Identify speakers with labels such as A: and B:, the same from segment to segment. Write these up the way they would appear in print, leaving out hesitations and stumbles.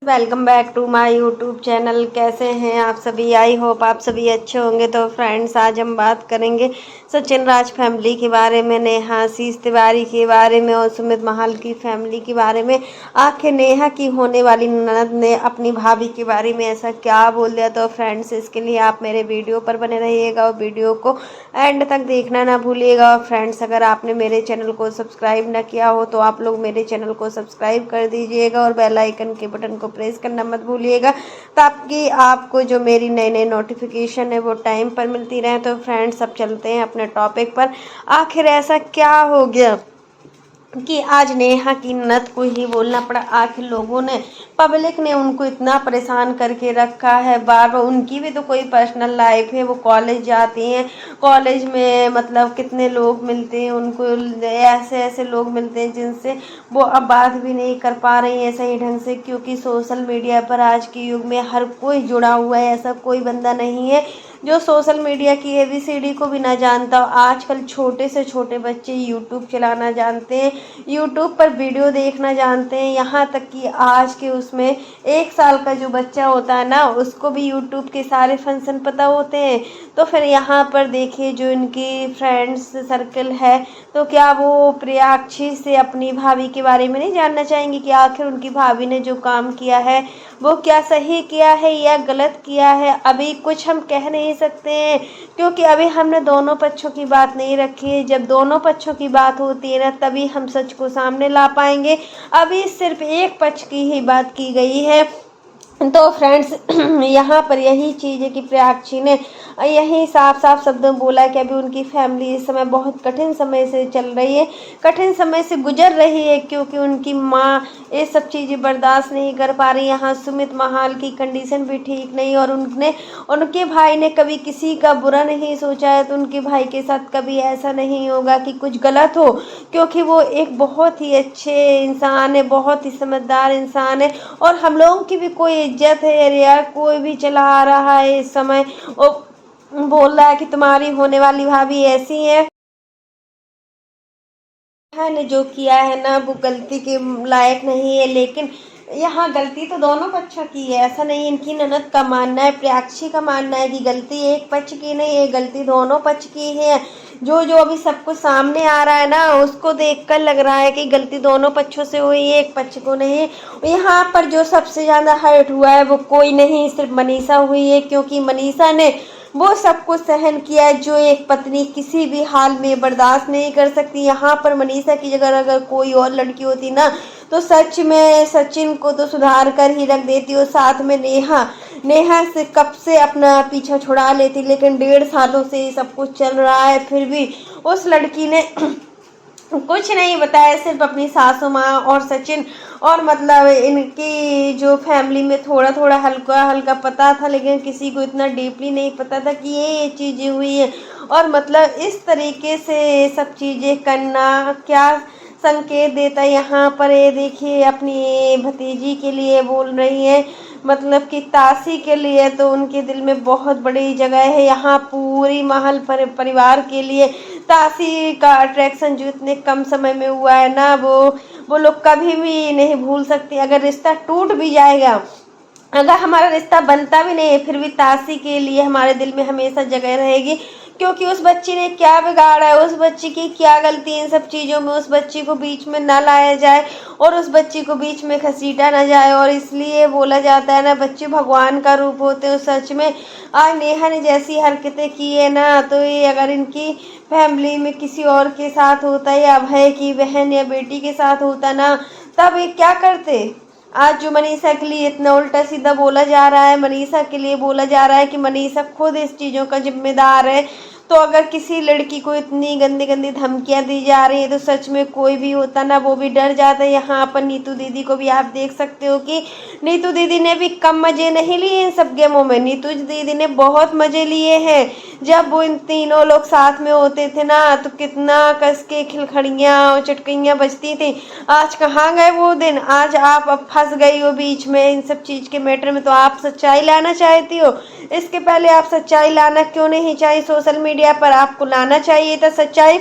A: Welcome back to my YouTube channel. कैसे हैं आप सभी? आई होप आप सभी अच्छे होंगे। तो फ्रेंड्स, आज हम बात करेंगे सचिन राज फैमिली के बारे में, नेहा आशीष तिवारी के बारे में और सुमित महाल की फैमिली के बारे में। आखिर नेहा की होने वाली ननद ने अपनी भाभी के बारे में ऐसा क्या बोल दिया? तो फ्रेंड्स, इसके लिए आप मेरे वीडियो पर बने रहिएगा और वीडियो को एंड तक देखना ना भूलिएगा। और फ्रेंड्स, अगर आपने मेरे चैनल को सब्सक्राइब ना किया हो तो आप लोग मेरे चैनल को सब्सक्राइब कर दीजिएगा और बेल आइकन के बटन को प्रेस करना मत भूलिएगा, ताकि आपको जो मेरी नई नई नोटिफिकेशन है वो टाइम पर मिलती रहे। तो फ्रेंड्स, अब चलते हैं अपने टॉपिक पर। आखिर ऐसा क्या हो गया कि आज नेहा की ननद को ही बोलना पड़ा? आखिर लोगों ने, पब्लिक ने उनको इतना परेशान करके रखा है। बार बार उनकी भी तो कोई पर्सनल लाइफ है, वो कॉलेज जाती हैं, कॉलेज में मतलब कितने लोग मिलते हैं उनको, ऐसे ऐसे लोग मिलते हैं जिनसे वो अब बात भी नहीं कर पा रही हैं सही ढंग से, क्योंकि सोशल मीडिया पर आज के युग में हर कोई जुड़ा हुआ है। ऐसा कोई बंदा नहीं है जो सोशल मीडिया की एबीसीडी को भी ना जानता हो। आजकल छोटे से छोटे बच्चे यूट्यूब चलाना जानते हैं, यूट्यूब पर वीडियो देखना जानते हैं। यहाँ तक कि आज के उसमें 1 साल का जो बच्चा होता है ना, उसको भी यूट्यूब के सारे फंक्शन पता होते हैं। तो फिर यहाँ पर देखिए, जो इनकी फ्रेंड्स सर्कल है, तो क्या वो प्रियाक्षी से अपनी भाभी के बारे में नहीं जानना चाहेंगे कि आखिर उनकी भाभी ने जो काम किया है वो क्या सही किया है या गलत किया है? अभी कुछ हम कह नहीं सकते हैं, क्योंकि अभी हमने दोनों पक्षों की बात नहीं रखी है। जब दोनों पक्षों की बात होती है ना, तभी हम सच को सामने ला पाएंगे। अभी सिर्फ एक पक्ष की ही बात की गई है। तो फ्रेंड्स, यहाँ पर यही चीज़ है कि प्रियाक्षी ने यही साफ साफ शब्दों में बोला कि अभी उनकी फैमिली इस समय बहुत कठिन समय से चल रही है, कठिन समय से गुजर रही है, क्योंकि उनकी माँ ये सब चीज़ें बर्दाश्त नहीं कर पा रही। यहाँ सुमित महाल की कंडीशन भी ठीक नहीं, और उनके भाई ने कभी किसी का बुरा नहीं सोचा है। तो उनके भाई के साथ कभी ऐसा नहीं होगा कि कुछ गलत हो, क्योंकि वो एक बहुत ही अच्छे इंसान है, बहुत ही समझदार इंसान है। और हम लोगों की भी कोई इज्जत है यार, कोई भी चला रहा है इस समय और बोल रहा है कि तुम्हारी होने वाली भाभी ऐसी है ने जो किया है ना, वो गलती के लायक नहीं है। लेकिन यहाँ गलती तो दोनों पक्षों की है, ऐसा नहीं। इनकी ननद का मानना है, प्रियाक्षी का मानना है कि गलती एक पक्ष की नहीं है, गलती दोनों पक्ष की है। जो जो अभी सब कुछ सामने आ रहा है ना, उसको देखकर लग रहा है कि गलती दोनों पक्षों से हुई है, एक पक्ष को नहीं। यहाँ पर जो सबसे ज़्यादा हर्ट हुआ है वो कोई नहीं, सिर्फ मनीषा हुई है, क्योंकि मनीषा ने वो सब कुछ सहन किया है जो एक पत्नी किसी भी हाल में बर्दाश्त नहीं कर सकती। यहाँ पर मनीषा की जगह अगर कोई और लड़की होती ना, तो सच में सचिन को तो सुधार कर ही रख देती। और साथ में नेहा से कब से अपना पीछा छुड़ा लेती, लेकिन 1.5 सालों से ये सब कुछ चल रहा है, फिर भी उस लड़की ने कुछ नहीं बताया, सिर्फ अपनी सासू माँ और सचिन और मतलब इनकी जो फैमिली में थोड़ा थोड़ा हल्का हल्का पता था, लेकिन किसी को इतना डीपली नहीं पता था कि ये चीज़ें हुई हैं। और मतलब इस तरीके से सब चीज़ें करना क्या संकेत देता है? यहाँ पर ये देखिए, अपनी भतीजी के लिए बोल रही है, मतलब कि तासी के लिए, तो उनके दिल में बहुत बड़ी जगह है। यहाँ पूरी महल परिवार के लिए तासी का अट्रैक्शन जो इतने कम समय में हुआ है ना, वो लोग कभी भी नहीं भूल सकते। अगर रिश्ता टूट भी जाएगा, अगर हमारा रिश्ता बनता भी नहीं है, फिर भी तासी के लिए हमारे दिल में हमेशा जगह रहेगी, क्योंकि उस बच्ची ने क्या बिगाड़ा है, उस बच्ची की क्या गलती है इन सब चीज़ों में। उस बच्ची को बीच में ना लाया जाए और उस बच्ची को बीच में घसीटा ना जाए। और इसलिए बोला जाता है ना, बच्चे भगवान का रूप होते हैं। सच में आज नेहा ने जैसी हरकतें की है ना, तो ये अगर इनकी फैमिली में किसी और के साथ होता, या अभय की बहन या बेटी के साथ होता ना, तब ये क्या करते? आज जो मनीषा के लिए इतना उल्टा सीधा बोला जा रहा है, मनीषा के लिए बोला जा रहा है कि मनीषा खुद इस चीज़ों का जिम्मेदार है। तो अगर किसी लड़की को इतनी गंदी गंदी धमकियां दी जा रही है, तो सच में कोई भी होता ना, वो भी डर जाता है। यहाँ पर नीतू दीदी को भी आप देख सकते हो कि नीतू दीदी ने भी कम मज़े नहीं लिए इन सब गेमों में। नीतू दीदी ने बहुत मज़े लिए हैं। जब वो इन तीनों लोग साथ में होते थे ना, तो कितना कस के खिलखड़ियाँ और चटकइयाँ बजती थी। आज कहाँ गए वो दिन? आज आप अब फंस गई हो बीच में इन सब चीज़ के मैटर में। तो आप सच्चाई लाना चाहती हो, इसके पहले आप सच्चाई लाना क्यों नहीं चाहिए? सोशल मीडिया पर आपको लाना चाहिए था सच्चाई,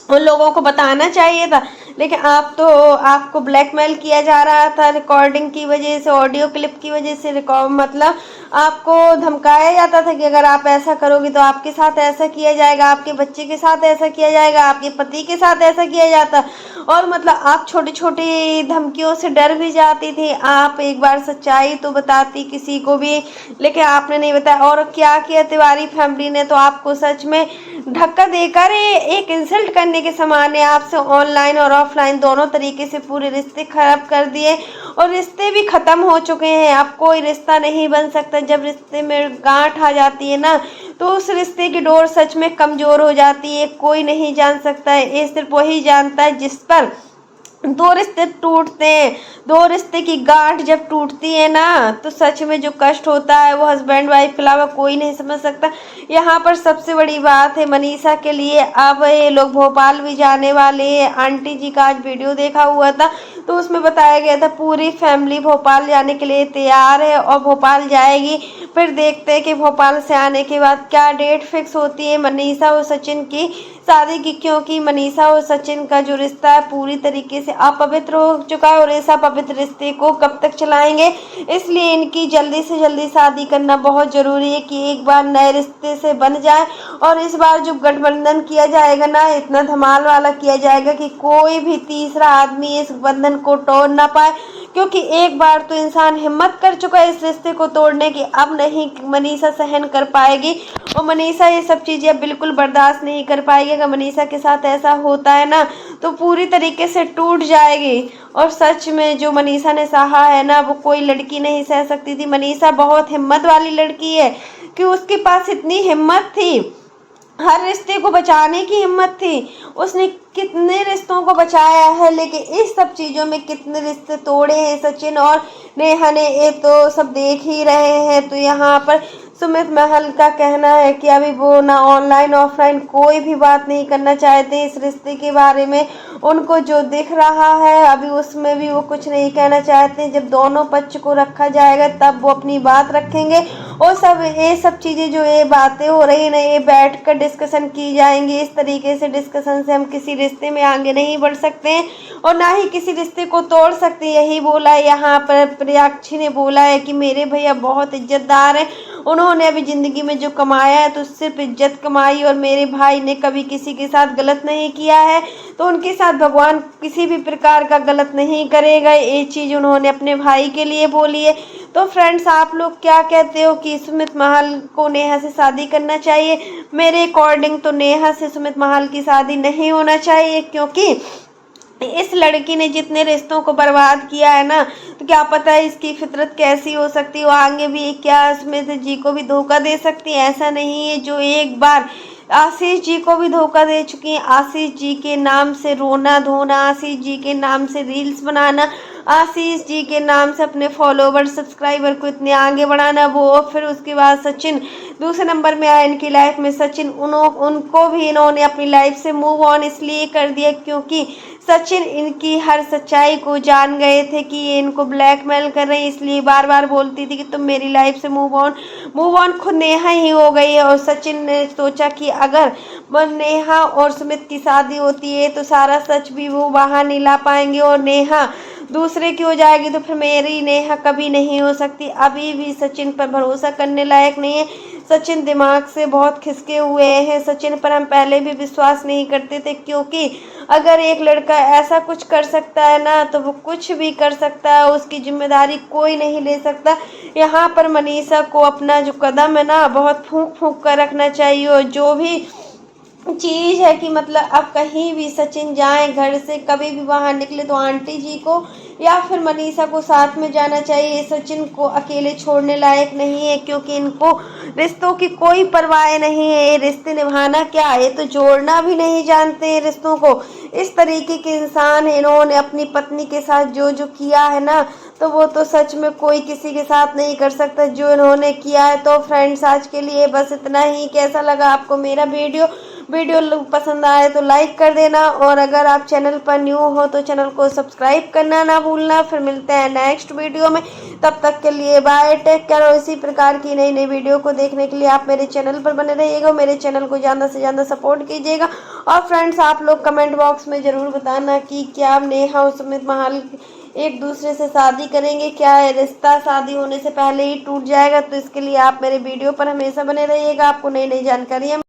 A: उन लोगों को बताना चाहिए था। लेकिन आप तो आपको ब्लैकमेल किया जा रहा था रिकॉर्डिंग की वजह से, ऑडियो क्लिप की वजह से, रिकॉर्ड मतलब आपको धमकाया जाता था कि अगर आप ऐसा करोगे तो आपके साथ ऐसा किया जाएगा, आपके बच्चे के साथ ऐसा किया जाएगा, आपके पति के साथ ऐसा किया जाता। और मतलब आप छोटी छोटी धमकियों से डर भी जाती थी। आप एक बार सच्चाई तो बताती किसी को भी, लेकिन आपने नहीं बताया। और क्या किया तिवारी फैमिली ने, तो आपको सच में धक्का देकर एक इंसल्ट करने के समान है। आपसे ऑनलाइन और ऑफलाइन दोनों तरीके से पूरे रिश्ते खराब कर दिए, और रिश्ते भी खत्म हो चुके हैं। अब कोई रिश्ता नहीं बन सकता। जब रिश्ते में गांठ आ जाती है ना, तो उस रिश्ते की डोर सच में कमजोर हो जाती है। कोई नहीं जान सकता है, ये सिर्फ वही जानता है जिस पर दो रिश्ते टूटते हैं। दो रिश्ते की गांठ जब टूटती है ना, तो सच में जो कष्ट होता है वो हस्बैंड वाइफ के अलावा कोई नहीं समझ सकता। यहाँ पर सबसे बड़ी बात है मनीषा के लिए, अब ये लोग भोपाल भी जाने वाले हैं। आंटी जी का आज वीडियो देखा हुआ था, तो उसमें बताया गया था पूरी फैमिली भोपाल जाने के लिए तैयार है और भोपाल जाएगी। फिर देखते हैं कि भोपाल से आने के बाद क्या डेट फिक्स होती है मनीषा और सचिन की शादी की, क्योंकि मनीषा और सचिन का जो रिश्ता है पूरी तरीके से अपवित्र हो चुका है, और इस अपवित्र रिश्ते को कब तक चलाएंगे। इसलिए इनकी जल्दी से जल्दी शादी करना बहुत जरूरी है कि एक बार नए रिश्ते से बन जाए। और इस बार जो गठबंधन किया जाएगा ना, इतना धमाल वाला किया जाएगा कि कोई भी तीसरा आदमी इस बंधन को तोड़ ना पाए, क्योंकि एक बार तो इंसान हिम्मत कर चुका है इस रिश्ते को तोड़ने की। अब नहीं मनीषा सहन कर पाएगी, और मनीषा ये सब चीजें बिल्कुल बर्दाश्त नहीं कर पाएगी। अगर मनीषा के साथ ऐसा होता है ना, तो पूरी तरीके से टूट जाएगी। और सच में जो मनीषा ने सहा है ना, वो कोई लड़की नहीं सह सकती थी। मनीषा बहुत हिम्मत वाली लड़की है कि उसके पास इतनी हिम्मत थी, हर रिश्ते को बचाने की हिम्मत थी। उसने कितने रिश्तों को बचाया है, लेकिन इस सब चीज़ों में कितने रिश्ते तोड़े हैं सचिन और नेहा ने, ये तो सब देख ही रहे हैं। तो यहाँ पर सुमित महल का कहना है कि अभी वो ना ऑनलाइन ऑफलाइन कोई भी बात नहीं करना चाहते इस रिश्ते के बारे में। उनको जो दिख रहा है अभी उसमें भी वो कुछ नहीं कहना चाहते। जब दोनों पक्ष को रखा जाएगा तब वो अपनी बात रखेंगे। और ये सब चीज़ें जो ये बातें हो रही है ना, ये बैठ कर डिस्कशन की जाएंगी। इस तरीके से डिस्कशन से हम किसी रिश्ते में आगे नहीं बढ़ सकते हैं, और ना ही किसी रिश्ते को तोड़ सकते। यही बोला है यहाँ पर प्रियाक्षी ने बोला है कि मेरे भैया बहुत इज्जतदार हैं, उन्होंने अभी ज़िंदगी में जो कमाया है तो सिर्फ इज्जत कमाई, और मेरे भाई ने कभी किसी के साथ गलत नहीं किया है, तो उनके साथ भगवान किसी भी प्रकार का गलत नहीं करेगा। ये चीज़ उन्होंने अपने भाई के लिए बोली है। तो फ्रेंड्स, आप लोग क्या कहते हो कि सुमित महल को नेहा से शादी करना चाहिए? मेरे अकॉर्डिंग तो नेहा से सुमित महल की शादी नहीं होना चाहिए, क्योंकि इस लड़की ने जितने रिश्तों को बर्बाद किया है ना, तो क्या पता है इसकी फितरत कैसी हो सकती है। वो आगे भी क्या सुमित जी को भी धोखा दे सकती है। ऐसा नहीं है, जो एक बार आशीष जी को भी धोखा दे चुकी हैं। आशीष जी के नाम से रोना धोना, आशीष जी के नाम से रील्स बनाना, आशीष जी के नाम से अपने फॉलोवर सब्सक्राइबर को इतने आगे बढ़ाना, वो फिर उसके बाद सचिन दूसरे नंबर में आया इनकी लाइफ में। सचिन उनको भी इन्होंने अपनी लाइफ से मूव ऑन इसलिए कर दिया क्योंकि सचिन इनकी हर सच्चाई को जान गए थे कि ये इनको ब्लैकमेल कर रहे हैं। इसलिए बार बार बोलती थी कि तुम मेरी लाइफ से मूव ऑन खुद नेहा ही हो गई है। और सचिन ने सोचा कि अगर नेहा और सुमित की शादी होती है तो सारा सच भी वो बाहर नहीं ला पाएंगे, और नेहा दूसरे की हो जाएगी तो फिर मेरी नेहा कभी नहीं हो सकती। अभी भी सचिन पर भरोसा करने लायक नहीं है। सचिन दिमाग से बहुत खिसके हुए हैं। सचिन पर हम पहले भी विश्वास नहीं करते थे, क्योंकि अगर एक लड़का ऐसा कुछ कर सकता है ना, तो वो कुछ भी कर सकता है, उसकी जिम्मेदारी कोई नहीं ले सकता। यहाँ पर मनीषा को अपना जो कदम है ना, बहुत फूंक फूंक कर रखना चाहिए। और जो भी चीज़ है कि मतलब अब कहीं भी सचिन जाए घर से, कभी भी बाहर निकले तो आंटी जी को या फिर मनीषा को साथ में जाना चाहिए। सचिन को अकेले छोड़ने लायक नहीं है, क्योंकि इनको रिश्तों की कोई परवाह नहीं है। ये रिश्ते निभाना क्या, ये तो जोड़ना भी नहीं जानते हैं रिश्तों को। इस तरीके के इंसान इन्होंने अपनी पत्नी के साथ जो जो किया है ना, तो वो तो सच में कोई किसी के साथ नहीं कर सकता जो इन्होंने किया है। तो फ्रेंड्स, आज के लिए बस इतना ही। कैसा लगा आपको मेरा वीडियो पसंद आए तो लाइक कर देना, और अगर आप चैनल पर न्यू हो तो चैनल को सब्सक्राइब करना ना भूलना। फिर मिलते हैं नेक्स्ट वीडियो में, तब तक के लिए बाय, टेक केयर। और इसी प्रकार की नई नई वीडियो को देखने के लिए आप मेरे चैनल पर बने रहिएगा। मेरे चैनल को ज़्यादा से ज़्यादा सपोर्ट कीजिएगा, और फ्रेंड्स आप लोग कमेंट बॉक्स में ज़रूर बताना कि क्या नेहा और सुमित महाल एक दूसरे से शादी करेंगे, क्या ये रिश्ता शादी होने से पहले ही टूट जाएगा। तो इसके लिए आप मेरे वीडियो पर हमेशा बने रहिएगा, आपको नई नई जानकारियाँ